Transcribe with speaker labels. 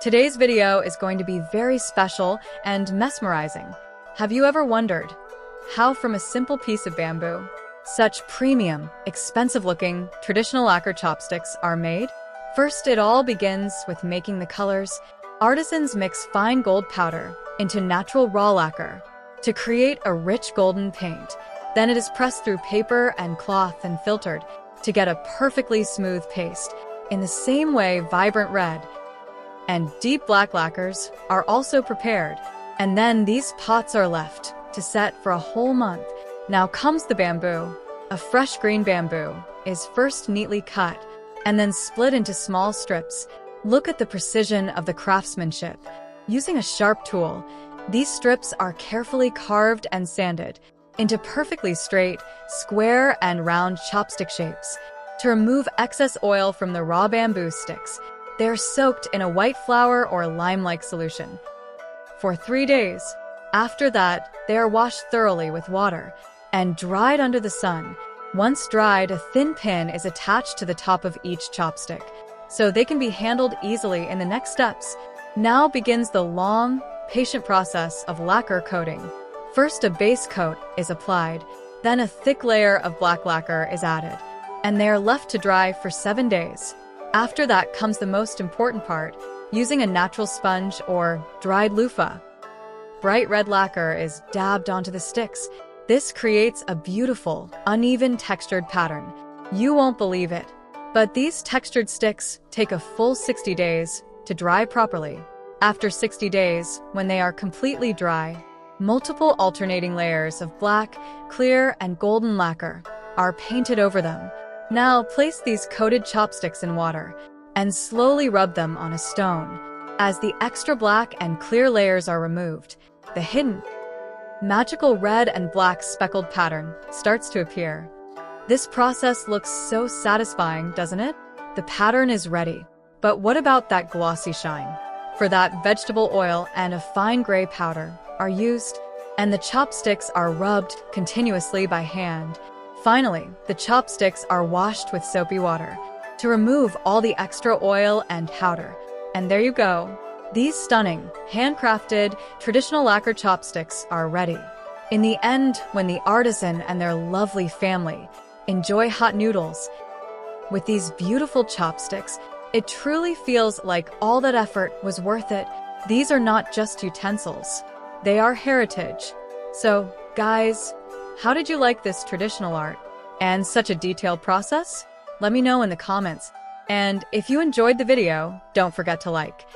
Speaker 1: Today's video is going to be very special and mesmerizing. Have you ever wondered how from a simple piece of bamboo, such premium, expensive-looking, traditional lacquer chopsticks are made? First, it all begins with making the colors. Artisans mix fine gold powder into natural raw lacquer to create a rich golden paint. Then it is pressed through paper and cloth and filtered to get a perfectly smooth paste. In the same way, vibrant red and deep black lacquers are also prepared, and then these pots are left to set for a whole month. Now comes the bamboo. A fresh green bamboo is first neatly cut and then split into small strips. Look at the precision of the craftsmanship. Using a sharp tool, these strips are carefully carved and sanded into perfectly straight, square, and round chopstick shapes. To remove excess oil from the raw bamboo sticks, they are soaked in a white flour or lime-like solution for 3 days. After that, they are washed thoroughly with water and dried under the sun. Once dried, a thin pin is attached to the top of each chopstick, so they can be handled easily in the next steps. Now begins the long, patient process of lacquer coating. First, a base coat is applied, then a thick layer of black lacquer is added, and they are left to dry for 7 days. After that comes the most important part, using a natural sponge or dried loofah. Bright red lacquer is dabbed onto the sticks. This creates a beautiful, uneven textured pattern. You won't believe it, but these textured sticks take a full 60 days to dry properly. After 60 days, when they are completely dry, multiple alternating layers of black, clear, and golden lacquer are painted over them. Now place these coated chopsticks in water and slowly rub them on a stone. As the extra black and clear layers are removed, the hidden, magical red and black speckled pattern starts to appear. This process looks so satisfying, doesn't it? The pattern is ready. But what about that glossy shine? For that, vegetable oil and a fine gray powder are used, and the chopsticks are rubbed continuously by hand. Finally, the chopsticks are washed with soapy water to remove all the extra oil and powder. And there you go. These stunning, handcrafted, traditional lacquer chopsticks are ready. In the end, when the artisan and their lovely family enjoy hot noodles with these beautiful chopsticks, it truly feels like all that effort was worth it. These are not just utensils. They are heritage. So, guys, how did you like this traditional art and such a detailed process? Let me know in the comments. And if you enjoyed the video, don't forget to like,